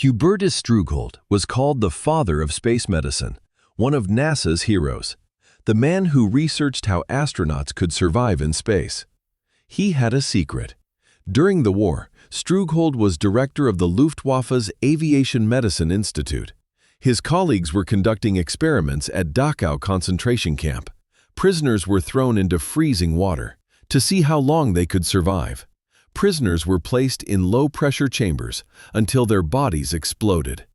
Hubertus Strughold was called the father of space medicine, one of NASA's heroes, the man who researched how astronauts could survive in space. He had a secret. During the war, Strughold was director of the Luftwaffe's Aviation Medicine Institute. His colleagues were conducting experiments at Dachau concentration camp. Prisoners were thrown into freezing water to see how long they could survive. Prisoners were placed in low-pressure chambers until their bodies exploded.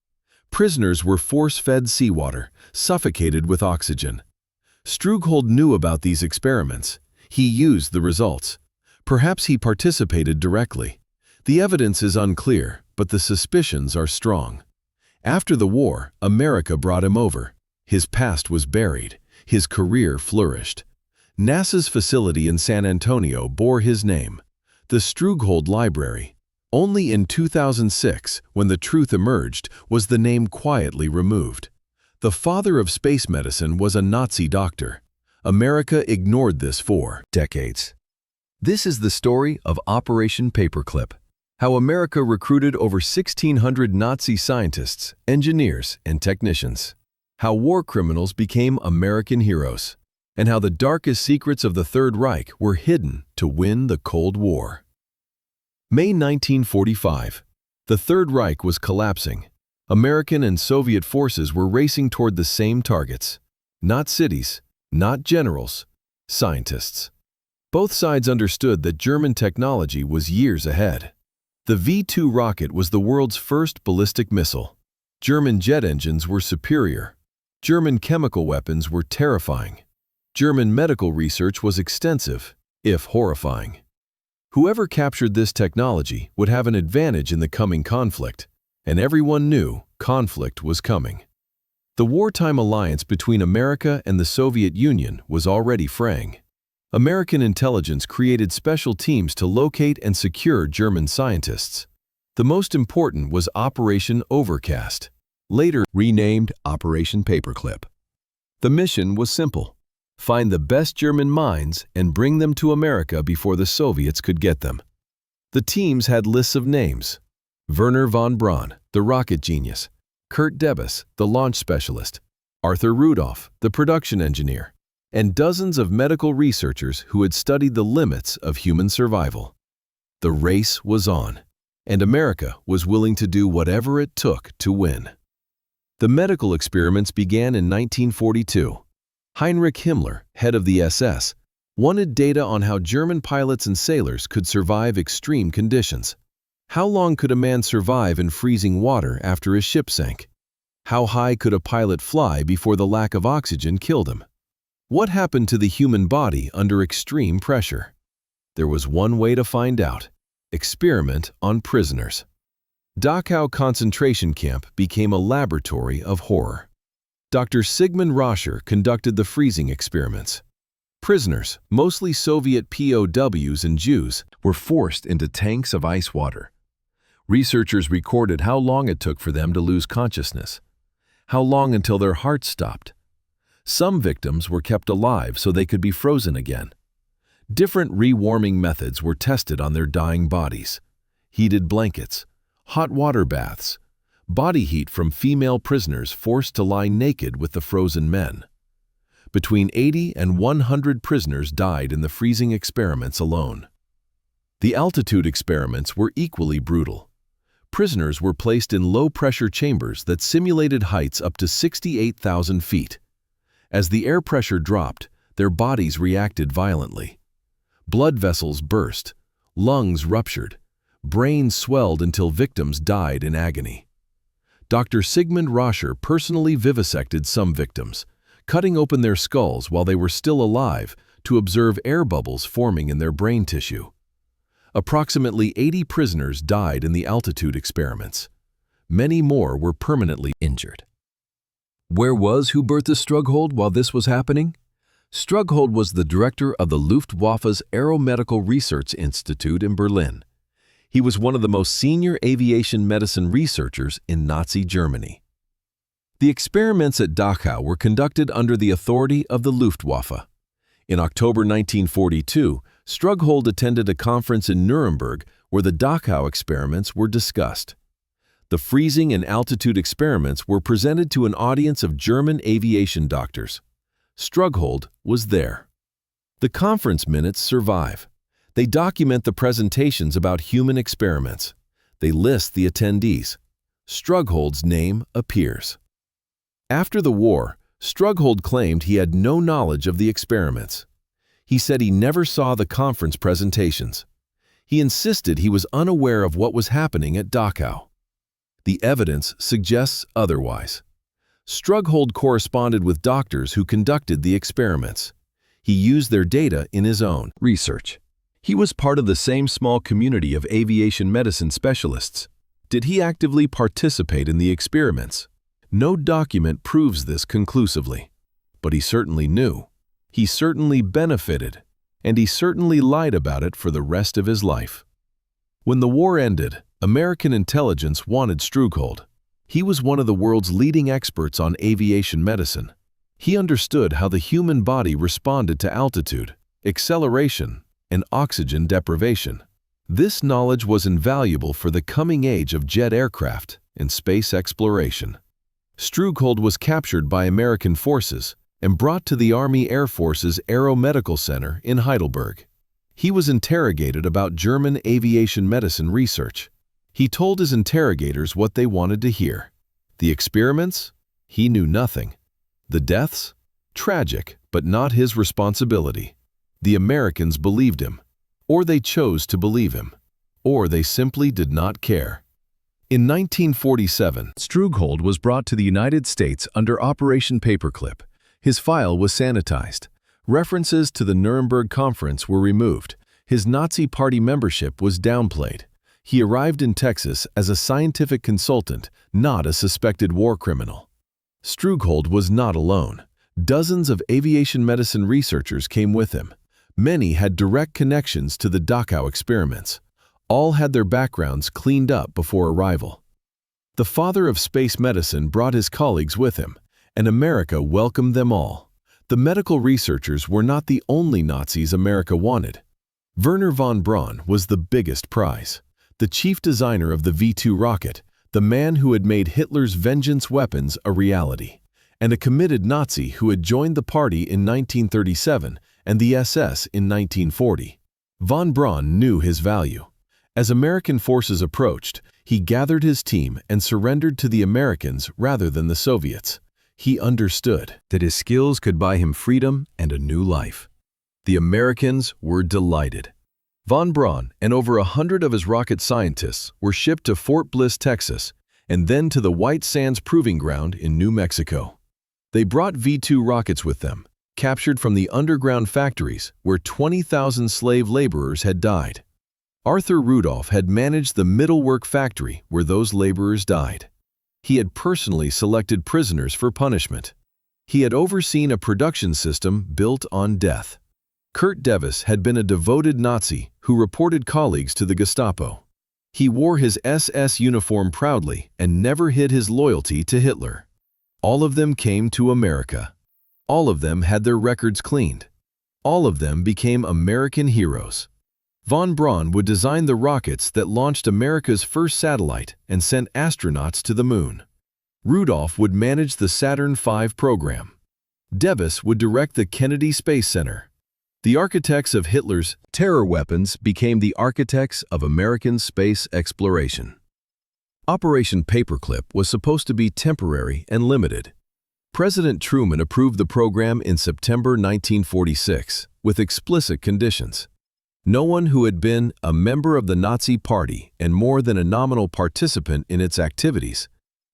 Prisoners were force-fed seawater, suffocated with oxygen. Strughold knew about these experiments. He used the results. Perhaps he participated directly. The evidence is unclear, but the suspicions are strong. After the war, America brought him over. His past was buried. His career flourished. NASA's facility in San Antonio bore his name, the Strughold Library. Only in 2006, when the truth emerged, was the name quietly removed. The father of space medicine was a Nazi doctor. America ignored this for decades. This is the story of Operation Paperclip, how America recruited over 1,600 Nazi scientists, engineers, and technicians, how war criminals became American heroes, and how the darkest secrets of the Third Reich were hidden to win the Cold War. May 1945. The Third Reich was collapsing. American and Soviet forces were racing toward the same targets. Not cities, not generals, scientists. Both sides understood that German technology was years ahead. The V-2 rocket was the world's first ballistic missile. German jet engines were superior. German chemical weapons were terrifying. German medical research was extensive, if horrifying. Whoever captured this technology would have an advantage in the coming conflict, and everyone knew conflict was coming. The wartime alliance between America and the Soviet Union was already fraying. American intelligence created special teams to locate and secure German scientists. The most important was Operation Overcast, later renamed Operation Paperclip. The mission was simple: find the best German minds and bring them to America before the Soviets could get them. The teams had lists of names: Werner von Braun, the rocket genius; Kurt Debus, the launch specialist; Arthur Rudolph, the production engineer; and dozens of medical researchers who had studied the limits of human survival. The race was on, and America was willing to do whatever it took to win. The medical experiments began in 1942. Heinrich Himmler, head of the SS, wanted data on how German pilots and sailors could survive extreme conditions. How long could a man survive in freezing water after his ship sank? How high could a pilot fly before the lack of oxygen killed him? What happened to the human body under extreme pressure? There was one way to find out: experiment on prisoners. Dachau concentration camp became a laboratory of horror. Dr. Sigmund Roscher conducted the freezing experiments. Prisoners, mostly Soviet POWs and Jews, were forced into tanks of ice water. Researchers recorded how long it took for them to lose consciousness, how long until their hearts stopped. Some victims were kept alive so they could be frozen again. Different rewarming methods were tested on their dying bodies: heated blankets, hot water baths, body heat from female prisoners forced to lie naked with the frozen men. Between 80 and 100 prisoners died in the freezing experiments alone. The altitude experiments were equally brutal. Prisoners were placed in low-pressure chambers that simulated heights up to 68,000 feet. As the air pressure dropped, their bodies reacted violently. Blood vessels burst, lungs ruptured, brains swelled until victims died in agony. Dr. Sigmund Roscher personally vivisected some victims, cutting open their skulls while they were still alive to observe air bubbles forming in their brain tissue. Approximately 80 prisoners died in the altitude experiments. Many more were permanently injured. Where was Hubertus Strughold while this was happening? Strughold was the director of the Luftwaffe's Aeromedical Research Institute in Berlin. He was one of the most senior aviation medicine researchers in Nazi Germany. The experiments at Dachau were conducted under the authority of the Luftwaffe. In October 1942, Strughold attended a conference in Nuremberg where the Dachau experiments were discussed. The freezing and altitude experiments were presented to an audience of German aviation doctors. Strughold was there. The conference minutes survive. They document the presentations about human experiments. They list the attendees. Strughold's name appears. After the war, Strughold claimed he had no knowledge of the experiments. He said he never saw the conference presentations. He insisted he was unaware of what was happening at Dachau. The evidence suggests otherwise. Strughold corresponded with doctors who conducted the experiments. He used their data in his own research. He was part of the same small community of aviation medicine specialists. Did he actively participate in the experiments? No document proves this conclusively. But he certainly knew. He certainly benefited. And he certainly lied about it for the rest of his life. When the war ended, American intelligence wanted Strughold. He was one of the world's leading experts on aviation medicine. He understood how the human body responded to altitude, acceleration, and oxygen deprivation. This knowledge was invaluable for the coming age of jet aircraft and space exploration. Strughold was captured by American forces and brought to the Army Air Force's Aeromedical Center in Heidelberg. He was interrogated about German aviation medicine research. He told his interrogators what they wanted to hear. The experiments? He knew nothing. The deaths? Tragic, but not his responsibility. The Americans believed him, or they chose to believe him, or they simply did not care. In 1947, Strughold was brought to the United States under Operation Paperclip. His file was sanitized. References to the Nuremberg Conference were removed. His Nazi Party membership was downplayed. He arrived in Texas as a scientific consultant, not a suspected war criminal. Strughold was not alone. Dozens of aviation medicine researchers came with him. Many had direct connections to the Dachau experiments. All had their backgrounds cleaned up before arrival. The father of space medicine brought his colleagues with him, and America welcomed them all. The medical researchers were not the only Nazis America wanted. Wernher von Braun was the biggest prize. The chief designer of the V-2 rocket, the man who had made Hitler's vengeance weapons a reality, and a committed Nazi who had joined the party in 1937 and the SS in 1940. Von Braun knew his value. As American forces approached, he gathered his team and surrendered to the Americans rather than the Soviets. He understood that his skills could buy him freedom and a new life. The Americans were delighted. Von Braun and over 100 of his rocket scientists were shipped to Fort Bliss, Texas, and then to the White Sands Proving Ground in New Mexico. They brought V-2 rockets with them, captured from the underground factories where 20,000 slave laborers had died. Arthur Rudolph had managed the Middlework factory where those laborers died. He had personally selected prisoners for punishment. He had overseen a production system built on death. Kurt Devis had been a devoted Nazi who reported colleagues to the Gestapo. He wore his SS uniform proudly and never hid his loyalty to Hitler. All of them came to America. All of them had their records cleaned. All of them became American heroes. Von Braun would design the rockets that launched America's first satellite and sent astronauts to the moon. Rudolph would manage the Saturn V program. Devis would direct the Kennedy Space Center. The architects of Hitler's terror weapons became the architects of American space exploration. Operation Paperclip was supposed to be temporary and limited. President Truman approved the program in September 1946 with explicit conditions. No one who had been a member of the Nazi Party and more than a nominal participant in its activities,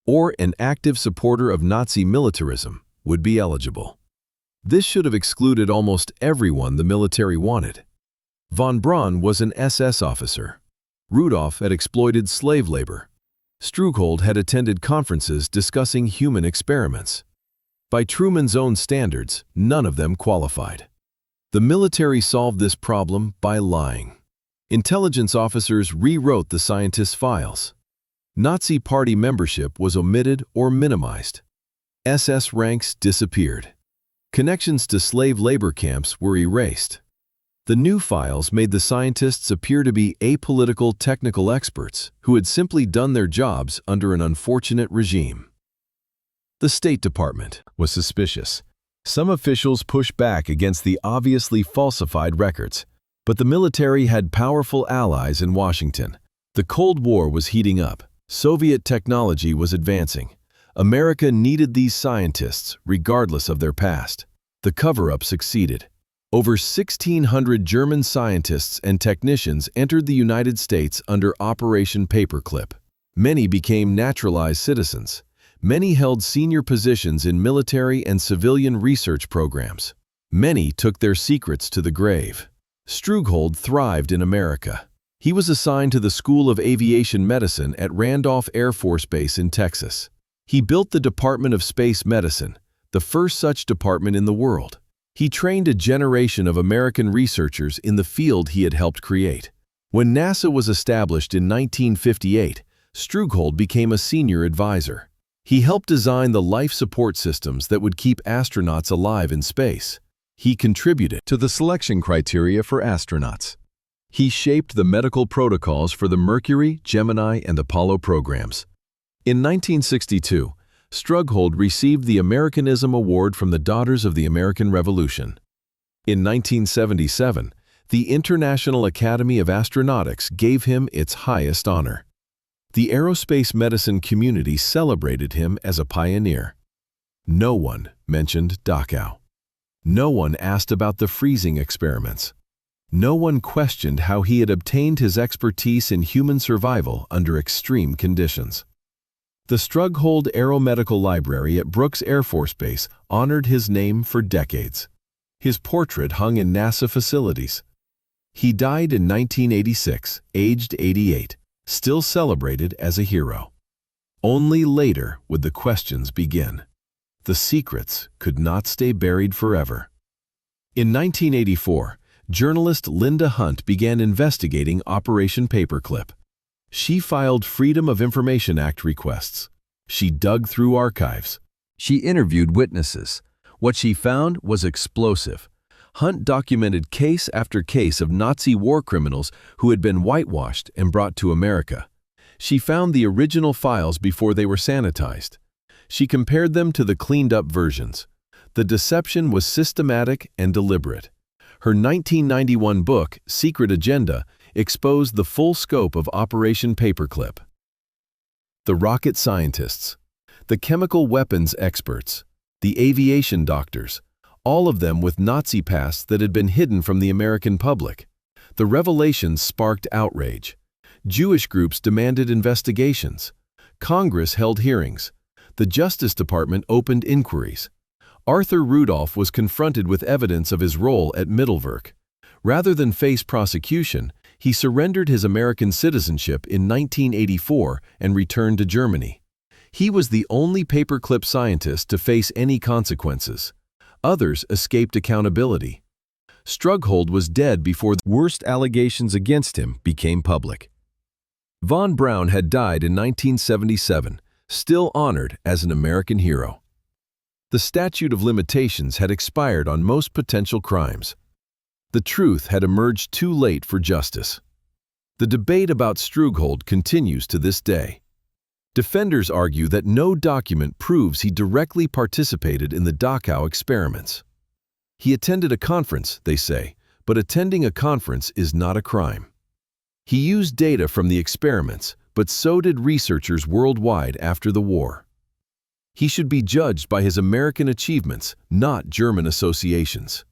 or an active supporter of Nazi militarism, would be eligible. This should have excluded almost everyone the military wanted. Von Braun was an SS officer. Rudolph had exploited slave labor. Strughold had attended conferences discussing human experiments. By Truman's own standards, none of them qualified. The military solved this problem by lying. Intelligence officers rewrote the scientists' files. Nazi Party membership was omitted or minimized. SS ranks disappeared. Connections to slave labor camps were erased. The new files made the scientists appear to be apolitical technical experts who had simply done their jobs under an unfortunate regime. The State Department was suspicious. Some officials pushed back against the obviously falsified records, but the military had powerful allies in Washington. The Cold War was heating up. Soviet technology was advancing. America needed these scientists, regardless of their past. The cover-up succeeded. Over 1,600 German scientists and technicians entered the United States under Operation Paperclip. Many became naturalized citizens. Many held senior positions in military and civilian research programs. Many took their secrets to the grave. Strughold thrived in America. He was assigned to the School of Aviation Medicine at Randolph Air Force Base in Texas. He built the Department of Space Medicine, the first such department in the world. He trained a generation of American researchers in the field he had helped create. When NASA was established in 1958, Strughold became a senior advisor. He helped design the life support systems that would keep astronauts alive in space. He contributed to the selection criteria for astronauts. He shaped the medical protocols for the Mercury, Gemini, and Apollo programs. In 1962, Strughold received the Americanism Award from the Daughters of the American Revolution. In 1977, the International Academy of Astronautics gave him its highest honor. The aerospace medicine community celebrated him as a pioneer. No one mentioned Dachau. No one asked about the freezing experiments. No one questioned how he had obtained his expertise in human survival under extreme conditions. The Strughold Aeromedical Library at Brooks Air Force Base honored his name for decades. His portrait hung in NASA facilities. He died in 1986, aged 88, still celebrated as a hero. Only later would the questions begin. The secrets could not stay buried forever. In 1984, journalist Linda Hunt began investigating Operation Paperclip. She filed Freedom of Information Act requests. She dug through archives. She interviewed witnesses. What she found was explosive. Hunt documented case after case of Nazi war criminals who had been whitewashed and brought to America. She found the original files before they were sanitized. She compared them to the cleaned-up versions. The deception was systematic and deliberate. Her 1991 book, Secret Agenda, exposed the full scope of Operation Paperclip. The rocket scientists, the chemical weapons experts, the aviation doctors, all of them with Nazi pasts that had been hidden from the American public. The revelations sparked outrage. Jewish groups demanded investigations. Congress held hearings. The Justice Department opened inquiries. Arthur Rudolph was confronted with evidence of his role at Mittelwerk. Rather than face prosecution, he surrendered his American citizenship in 1984 and returned to Germany. He was the only paperclip scientist to face any consequences. Others escaped accountability. Strughold was dead before the worst allegations against him became public. Von Braun had died in 1977, still honored as an American hero. The statute of limitations had expired on most potential crimes. The truth had emerged too late for justice. The debate about Strughold continues to this day. Defenders argue that no document proves he directly participated in the Dachau experiments. He attended a conference, they say, but attending a conference is not a crime. He used data from the experiments, but so did researchers worldwide after the war. He should be judged by his American achievements, not German associations.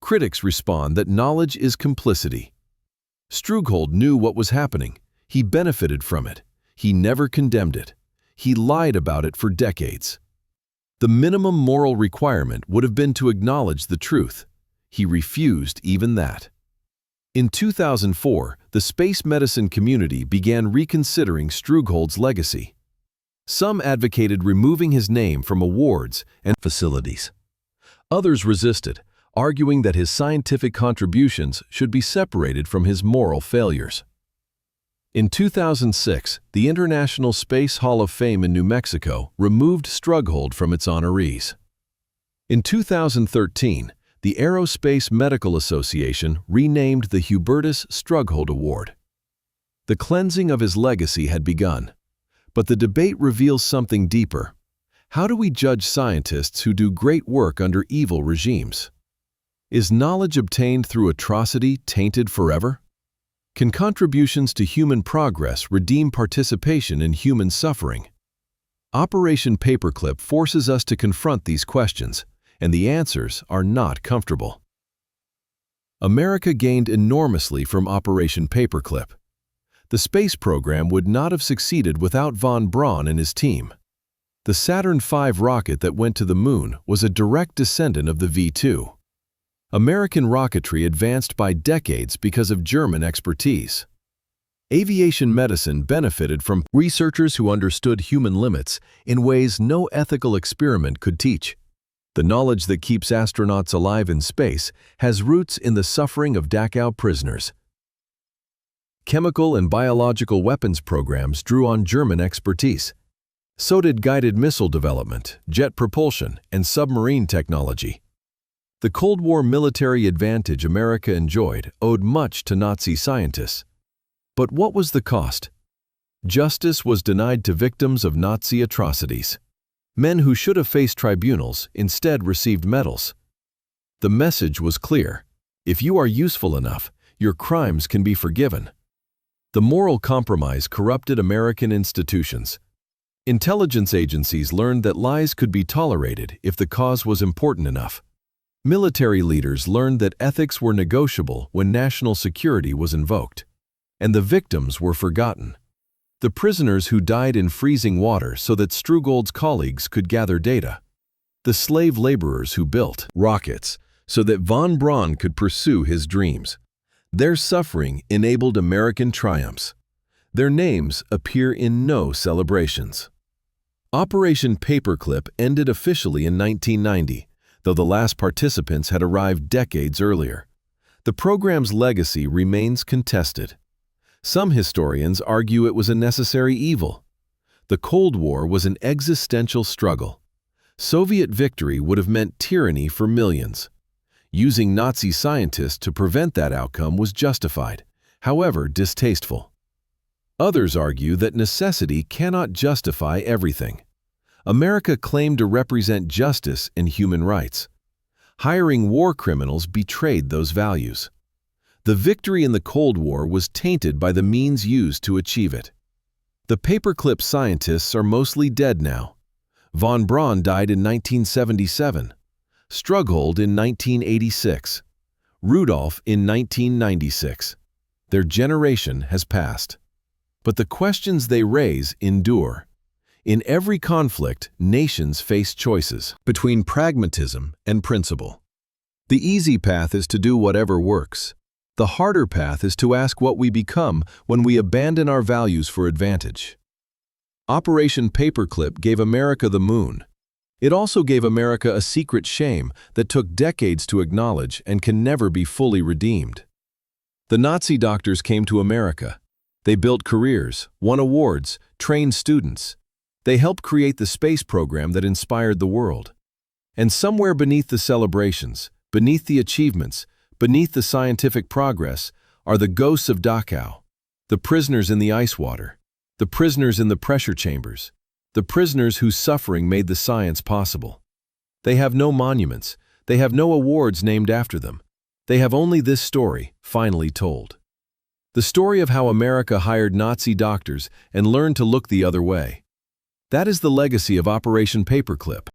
Critics respond that knowledge is complicity. Strughold knew what was happening. He benefited from it. He never condemned it. He lied about it for decades. The minimum moral requirement would have been to acknowledge the truth. He refused even that. In 2004, the space medicine community began reconsidering Strughold's legacy. Some advocated removing his name from awards and facilities. Others resisted, arguing that his scientific contributions should be separated from his moral failures. In 2006, the International Space Hall of Fame in New Mexico removed Strughold from its honorees. In 2013, the Aerospace Medical Association renamed the Hubertus Strughold Award. The cleansing of his legacy had begun, but the debate reveals something deeper. How do we judge scientists who do great work under evil regimes? Is knowledge obtained through atrocity tainted forever? Can contributions to human progress redeem participation in human suffering? Operation Paperclip forces us to confront these questions, and the answers are not comfortable. America gained enormously from Operation Paperclip. The space program would not have succeeded without von Braun and his team. The Saturn V rocket that went to the moon was a direct descendant of the V-2. American rocketry advanced by decades because of German expertise. Aviation medicine benefited from researchers who understood human limits in ways no ethical experiment could teach. The knowledge that keeps astronauts alive in space has roots in the suffering of Dachau prisoners. Chemical and biological weapons programs drew on German expertise. So did guided missile development, jet propulsion, and submarine technology. The Cold War military advantage America enjoyed owed much to Nazi scientists. But what was the cost? Justice was denied to victims of Nazi atrocities. Men who should have faced tribunals instead received medals. The message was clear: if you are useful enough, your crimes can be forgiven. The moral compromise corrupted American institutions. Intelligence agencies learned that lies could be tolerated if the cause was important enough. Military leaders learned that ethics were negotiable when national security was invoked. And the victims were forgotten. The prisoners who died in freezing water so that Strughold's colleagues could gather data. The slave laborers who built rockets so that von Braun could pursue his dreams. Their suffering enabled American triumphs. Their names appear in no celebrations. Operation Paperclip ended officially in 1990, though the last participants had arrived decades earlier. The program's legacy remains contested. Some historians argue it was a necessary evil. The Cold War was an existential struggle. Soviet victory would have meant tyranny for millions. Using Nazi scientists to prevent that outcome was justified, however distasteful. Others argue that necessity cannot justify everything. America claimed to represent justice and human rights. Hiring war criminals betrayed those values. The victory in the Cold War was tainted by the means used to achieve it. The Paperclip scientists are mostly dead now. Von Braun died in 1977, Strughold in 1986, Rudolph in 1996. Their generation has passed. But the questions they raise endure. In every conflict, nations face choices between pragmatism and principle. The easy path is to do whatever works. The harder path is to ask what we become when we abandon our values for advantage. Operation Paperclip gave America the moon. It also gave America a secret shame that took decades to acknowledge and can never be fully redeemed. The Nazi doctors came to America. They built careers, won awards, trained students. They helped create the space program that inspired the world. And somewhere beneath the celebrations, beneath the achievements, beneath the scientific progress, are the ghosts of Dachau, the prisoners in the ice water, the prisoners in the pressure chambers, the prisoners whose suffering made the science possible. They have no monuments, they have no awards named after them. They have only this story, finally told. The story of how America hired Nazi doctors and learned to look the other way. That is the legacy of Operation Paperclip.